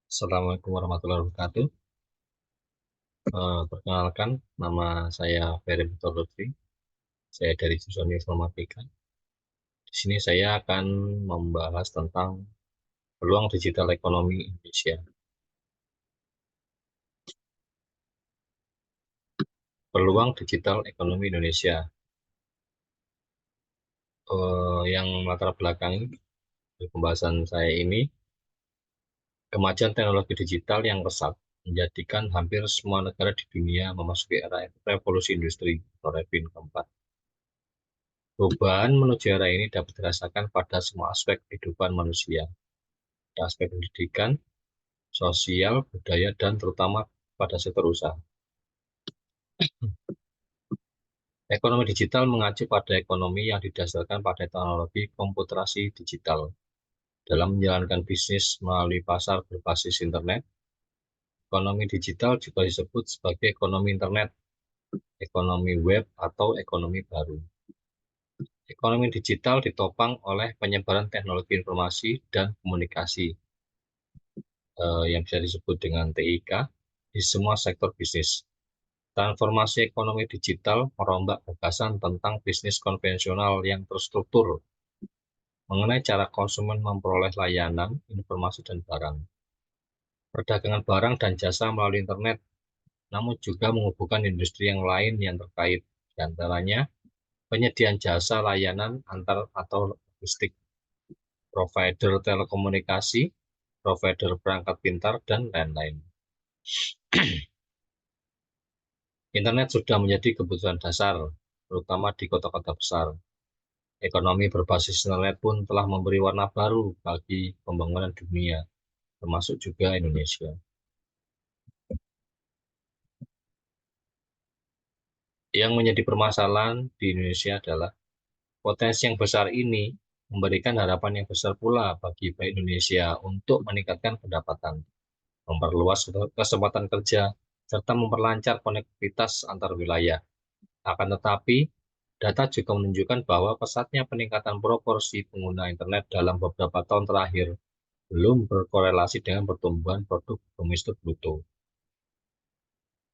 Assalamualaikum warahmatullahi wabarakatuh. Perkenalkan, nama saya Ferry Victor Lutfi. Saya dari jurusan Informatika. Di sini saya akan membahas tentang peluang digital ekonomi Indonesia. Peluang digital ekonomi Indonesia. Yang latar belakangi di pembahasan saya ini, kemajuan teknologi digital yang pesat menjadikan hampir semua negara di dunia memasuki era revolusi industri atau Revin keempat. Perubahan menuju era ini dapat dirasakan pada semua aspek kehidupan manusia, aspek pendidikan, sosial, budaya, dan terutama pada sektor usaha. Ekonomi digital mengacu pada ekonomi yang didasarkan pada teknologi komputerasi digital. Dalam menjalankan bisnis melalui pasar berbasis internet, ekonomi digital juga disebut sebagai ekonomi internet, ekonomi web, atau ekonomi baru. Ekonomi digital ditopang oleh penyebaran teknologi informasi dan komunikasi yang bisa disebut dengan TIK di semua sektor bisnis. Transformasi ekonomi digital merombak gagasan tentang bisnis konvensional yang terstruktur mengenai cara konsumen memperoleh layanan, informasi, dan barang. Perdagangan barang dan jasa melalui internet, namun juga menghubungkan industri yang lain yang terkait, di antaranya penyediaan jasa layanan antar atau logistik, provider telekomunikasi, provider perangkat pintar, dan lain-lain. Internet sudah menjadi kebutuhan dasar, terutama di kota-kota besar. Ekonomi berbasis internet pun telah memberi warna baru bagi pembangunan dunia, termasuk juga Indonesia. Yang menjadi permasalahan di Indonesia adalah potensi yang besar ini memberikan harapan yang besar pula bagi baik Indonesia untuk meningkatkan pendapatan, memperluas kesempatan kerja, serta memperlancar konektivitas antar wilayah. Akan tetapi, data juga menunjukkan bahwa pesatnya peningkatan proporsi pengguna internet dalam beberapa tahun terakhir belum berkorelasi dengan pertumbuhan produk domestik bruto.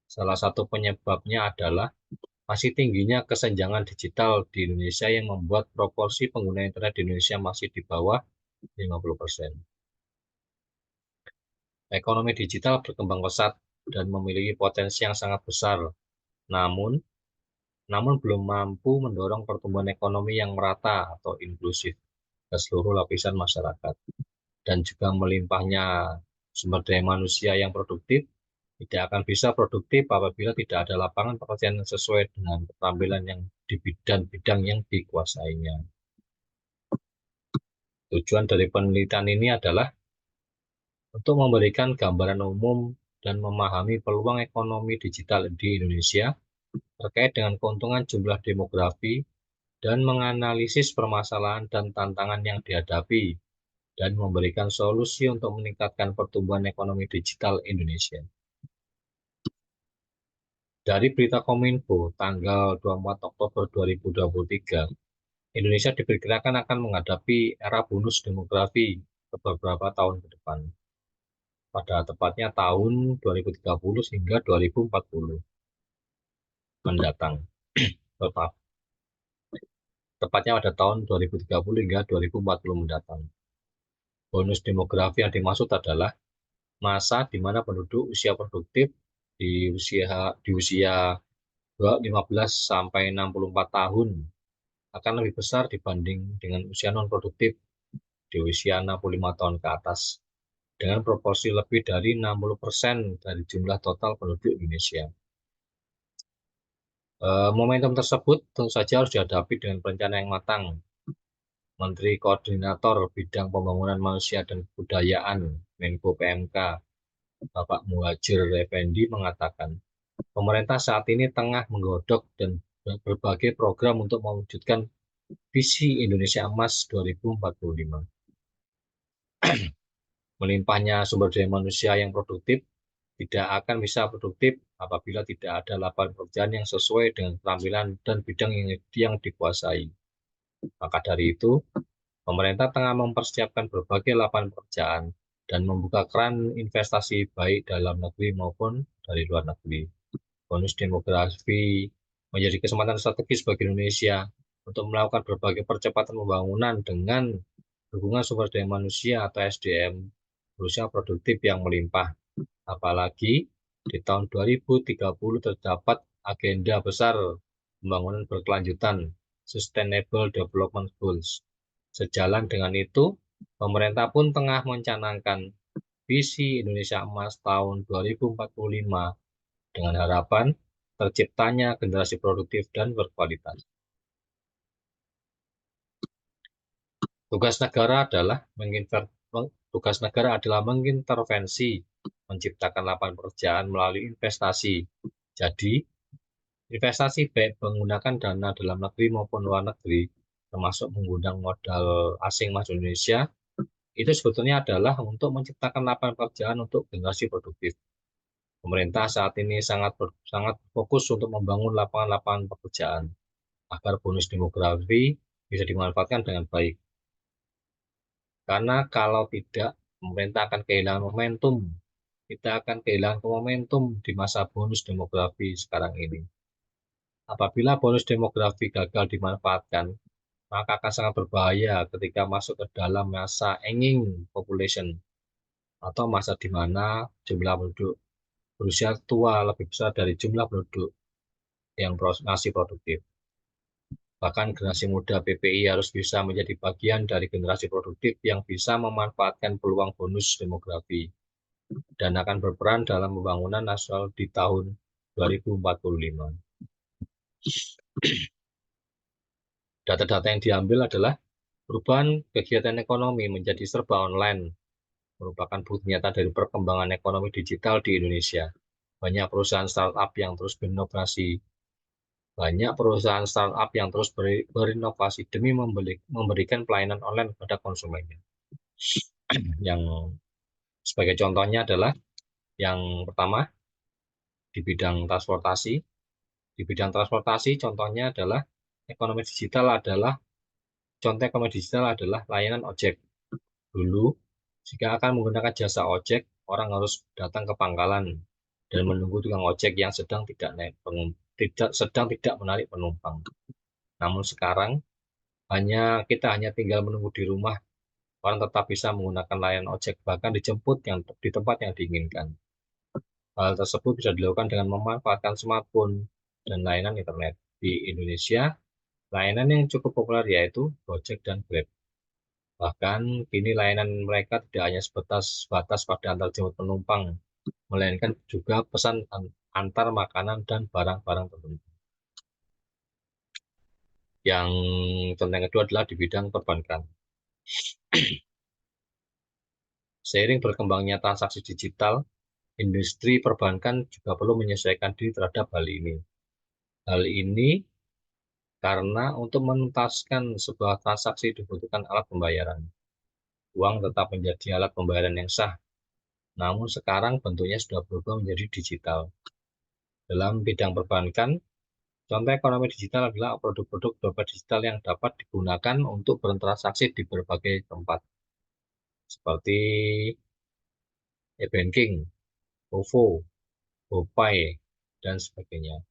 Salah satu penyebabnya adalah masih tingginya kesenjangan digital di Indonesia yang membuat proporsi pengguna internet di Indonesia masih di bawah 50%. Ekonomi digital berkembang pesat dan memiliki potensi yang sangat besar, namun belum mampu mendorong pertumbuhan ekonomi yang merata atau inklusif ke seluruh lapisan masyarakat. Dan juga melimpahnya sumber daya manusia yang produktif tidak akan bisa produktif apabila tidak ada lapangan pekerjaan yang sesuai dengan keterampilan yang di bidang-bidang yang dikuasainya. Tujuan dari penelitian ini adalah untuk memberikan gambaran umum dan memahami peluang ekonomi digital di Indonesia terkait dengan keuntungan jumlah demografi dan menganalisis permasalahan dan tantangan yang dihadapi dan memberikan solusi untuk meningkatkan pertumbuhan ekonomi digital Indonesia. Dari berita Kominfo tanggal 24 Oktober 2023, Indonesia diperkirakan akan menghadapi era bonus demografi beberapa tahun ke depan, pada tepatnya tahun 2030 hingga 2040 mendatang. Tepatnya pada tahun 2030 hingga 2040 mendatang. Bonus demografi yang dimaksud adalah masa di mana penduduk usia produktif di usia 15 sampai 64 tahun akan lebih besar dibanding dengan usia non-produktif di usia 65 tahun ke atas, dengan proporsi lebih dari 60% dari jumlah total penduduk Indonesia. Momentum tersebut tentu saja harus dihadapi dengan perencanaan yang matang. Menteri Koordinator Bidang Pembangunan Manusia dan Kebudayaan Menko PMK, Bapak Muhadjir Effendi mengatakan, pemerintah saat ini tengah menggodok dan berbagai program untuk mewujudkan visi Indonesia Emas 2045. Melimpahnya sumber daya manusia yang produktif tidak akan bisa produktif apabila tidak ada lapangan pekerjaan yang sesuai dengan keterampilan dan bidang yang dikuasai. Maka dari itu, pemerintah tengah mempersiapkan berbagai lapangan pekerjaan dan membuka keran investasi baik dalam negeri maupun dari luar negeri. Bonus demografi menjadi kesempatan strategis bagi Indonesia untuk melakukan berbagai percepatan pembangunan dengan dukungan sumber daya manusia atau SDM berusia produktif yang melimpah. Apalagi di tahun 2030 terdapat agenda besar pembangunan berkelanjutan Sustainable Development Goals. Sejalan dengan itu, pemerintah pun tengah mencanangkan visi Indonesia Emas tahun 2045 dengan harapan terciptanya generasi produktif dan berkualitas. Tugas negara adalah tugas negara adalah mengintervensi, menciptakan lapangan pekerjaan melalui investasi. Jadi, investasi baik menggunakan dana dalam negeri maupun luar negeri, termasuk menggunakan modal asing masuk Indonesia, itu sebetulnya adalah untuk menciptakan lapangan pekerjaan untuk generasi produktif. Pemerintah saat ini sangat fokus untuk membangun lapangan-lapangan pekerjaan agar bonus demografi bisa dimanfaatkan dengan baik. Karena kalau tidak, pemerintah akan kehilangan momentum. Kita akan kehilangan momentum di masa bonus demografi sekarang ini. Apabila bonus demografi gagal dimanfaatkan, maka akan sangat berbahaya ketika masuk ke dalam masa aging population atau masa di mana jumlah penduduk berusia tua lebih besar dari jumlah penduduk yang masih produktif. Bahkan generasi muda PPI harus bisa menjadi bagian dari generasi produktif yang bisa memanfaatkan peluang bonus demografi dan akan berperan dalam pembangunan nasional di tahun 2045. Data-data yang diambil adalah perubahan kegiatan ekonomi menjadi serba online merupakan bukti nyata dari perkembangan ekonomi digital di Indonesia. Banyak perusahaan startup yang terus berinovasi. Banyak perusahaan startup yang terus berinovasi demi memberikan pelayanan online kepada konsumennya. Yang sebagai contohnya adalah yang pertama di bidang transportasi. Di bidang transportasi contohnya adalah ekonomi digital adalah contoh ekonomi digital adalah layanan ojek. Dulu, jika akan menggunakan jasa ojek, orang harus datang ke pangkalan dan menunggu tukang ojek yang sedang tidak menarik penumpang. Namun sekarang kita hanya tinggal menunggu di rumah. Orang tetap bisa menggunakan layanan ojek bahkan dijemput di tempat yang diinginkan. Hal tersebut bisa dilakukan dengan memanfaatkan smartphone dan layanan internet. Di Indonesia, layanan yang cukup populer yaitu Gojek dan Grab. Bahkan kini layanan mereka tidak hanya sebatas pada antar jemput penumpang, melainkan juga pesan antar makanan dan barang-barang tertentu. Yang contoh yang kedua adalah di bidang perbankan. Seiring berkembangnya transaksi digital, industri perbankan juga perlu menyesuaikan diri terhadap hal ini. Hal ini karena untuk menuntaskan sebuah transaksi dibutuhkan alat pembayaran. Uang tetap menjadi alat pembayaran yang sah, namun sekarang bentuknya sudah berubah menjadi digital. Dalam bidang perbankan, contoh ekonomi digital adalah produk-produk dompet digital yang dapat digunakan untuk bertransaksi di berbagai tempat, seperti e-banking, OVO, GoPay, dan sebagainya.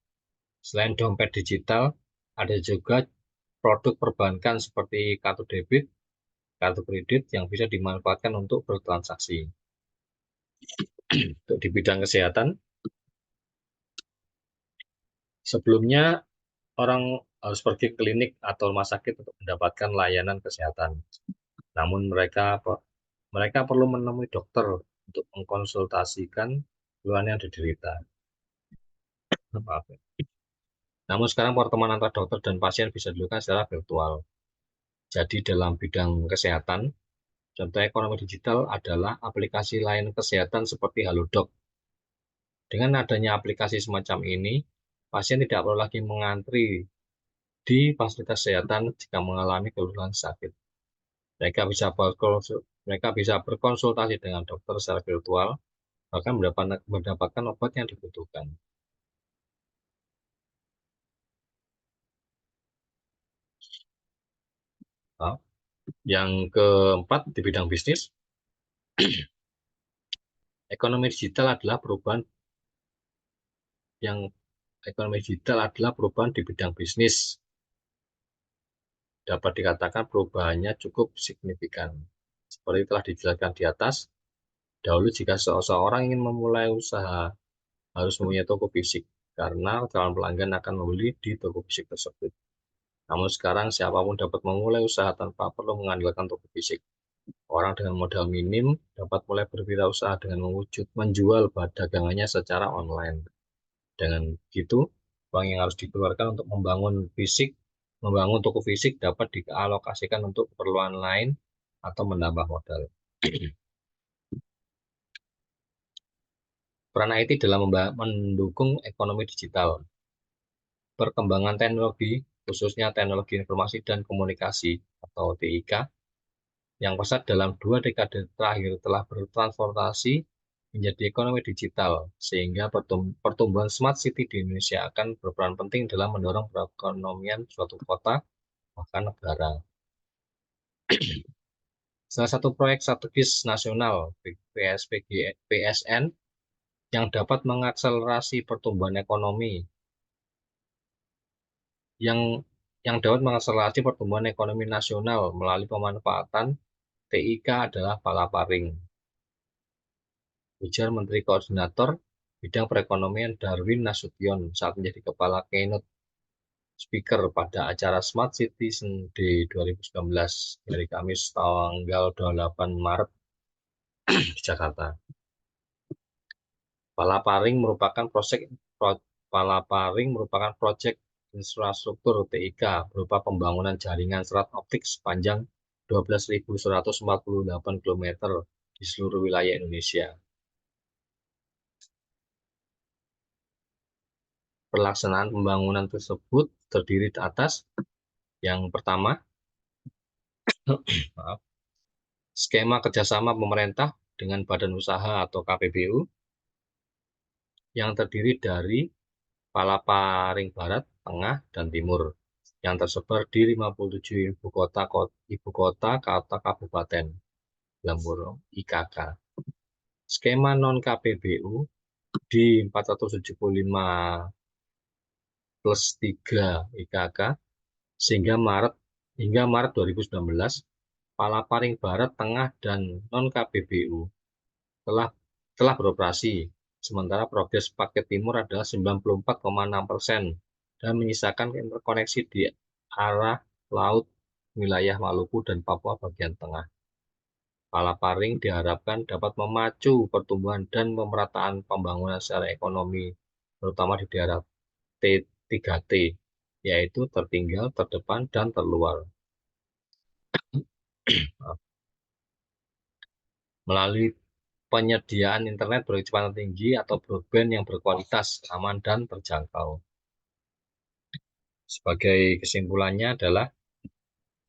Selain dompet digital, ada juga produk perbankan seperti kartu debit, kartu kredit yang bisa dimanfaatkan untuk bertransaksi. Untuk di bidang kesehatan, sebelumnya orang harus pergi ke klinik atau rumah sakit untuk mendapatkan layanan kesehatan. Namun mereka perlu menemui dokter untuk mengkonsultasikan keluhan yang diderita. Maaf. Namun sekarang pertemuan antara dokter dan pasien bisa dilakukan secara virtual. Jadi dalam bidang kesehatan, contoh ekonomi digital adalah aplikasi layanan kesehatan seperti Halodoc. Dengan adanya aplikasi semacam ini, pasien tidak perlu lagi mengantri di fasilitas kesehatan jika mengalami keluhan sakit. Mereka bisa berkonsultasi dengan dokter secara virtual, bahkan mendapatkan obat yang dibutuhkan. Nah, yang keempat di bidang bisnis, Ekonomi digital adalah perubahan di bidang bisnis. Dapat dikatakan perubahannya cukup signifikan. Seperti telah dijelaskan di atas, dahulu jika seseorang ingin memulai usaha harus mempunyai toko fisik, karena calon pelanggan akan membeli di toko fisik tersebut. Namun sekarang siapapun dapat memulai usaha tanpa perlu mengandalkan toko fisik. Orang dengan modal minim dapat mulai berwirausaha dengan menjual dagangannya secara online. Dengan begitu, uang yang harus dikeluarkan untuk membangun toko fisik dapat dialokasikan untuk keperluan lain atau menambah modal. Peran IT dalam mendukung ekonomi digital. Perkembangan teknologi, khususnya teknologi informasi dan komunikasi atau TIK, yang pesat dalam 2 dekade terakhir telah bertransformasi menjadi ekonomi digital, sehingga pertumbuhan smart city di Indonesia akan berperan penting dalam mendorong perekonomian suatu kota, bahkan negara. Salah satu proyek strategis nasional PSN yang dapat mengakselerasi pertumbuhan ekonomi nasional melalui pemanfaatan TIK adalah Palaparing. Ujar Menteri Koordinator Bidang Perekonomian Darwin Nasution saat menjadi Kepala Keynote Speaker pada acara Smart Citizen Day 2019 dari Kamis tanggal 28 Maret di Jakarta. Palaparing merupakan proyek infrastruktur TIK berupa pembangunan jaringan serat optik sepanjang 12.148 km di seluruh wilayah Indonesia. Pelaksanaan pembangunan tersebut terdiri atas yang pertama, skema kerjasama pemerintah dengan badan usaha atau KPBU yang terdiri dari Palaparing Barat, Tengah, dan Timur yang tersebar di 57 ibu kota kabupaten dalam kurung IKK. Skema non KPBU di 475 plus 3 IKK hingga Maret 2019, Palaparing Barat, Tengah, dan non KPBU telah beroperasi. Sementara progres paket timur adalah 94,6% dan menyisakan interkoneksi di arah laut wilayah Maluku dan Papua bagian tengah. Palaparing diharapkan dapat memacu pertumbuhan dan pemerataan pembangunan secara ekonomi, terutama di daerah T3T, yaitu tertinggal, terdepan, dan terluar. Melalui penyediaan internet berkecepatan tinggi atau broadband yang berkualitas, aman, dan terjangkau. Sebagai kesimpulannya adalah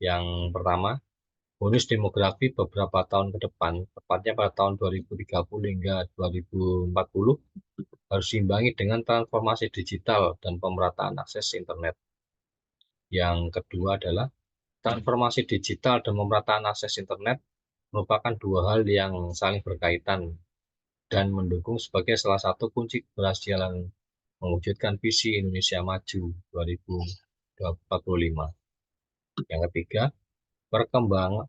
yang pertama, bonus demografi beberapa tahun ke depan, tepatnya pada tahun 2030 hingga 2040, harus diimbangi dengan transformasi digital dan pemerataan akses internet. Yang kedua adalah transformasi digital dan pemerataan akses internet merupakan dua hal yang saling berkaitan dan mendukung sebagai salah satu kunci keberhasilan mewujudkan visi Indonesia Maju 2045. Yang ketiga,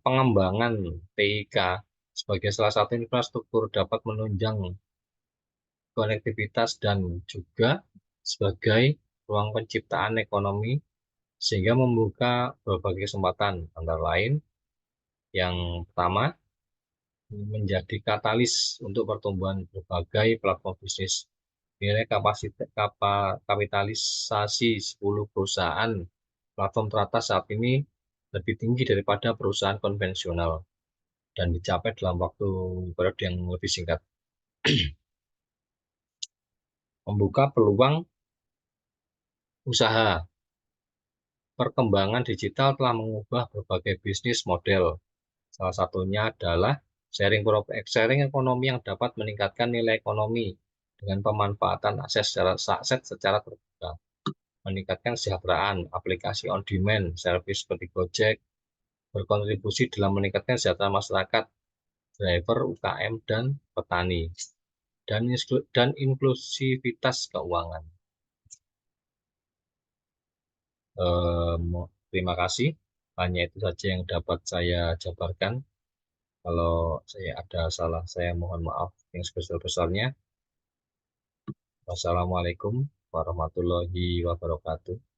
pengembangan TIK sebagai salah satu infrastruktur dapat menunjang konektivitas dan juga sebagai ruang penciptaan ekonomi sehingga membuka berbagai kesempatan, antara lain yang pertama menjadi katalis untuk pertumbuhan berbagai platform bisnis. Nilai kapitalisasi 10 perusahaan platform teratas saat ini lebih tinggi daripada perusahaan konvensional dan dicapai dalam periode yang lebih singkat. Membuka peluang usaha. Perkembangan digital telah mengubah berbagai bisnis model. Salah satunya adalah sharing ekonomi yang dapat meningkatkan nilai ekonomi dengan pemanfaatan akses secara terbuka, meningkatkan kesejahteraan. Aplikasi on demand service seperti Gojek berkontribusi dalam meningkatkan kesejahteraan masyarakat, driver, UKM, dan petani. dan inklusivitas keuangan. Terima kasih. Hanya itu saja yang dapat saya jabarkan. Kalau saya ada salah, saya mohon maaf yang sebesar-besarnya. Wassalamualaikum warahmatullahi wabarakatuh.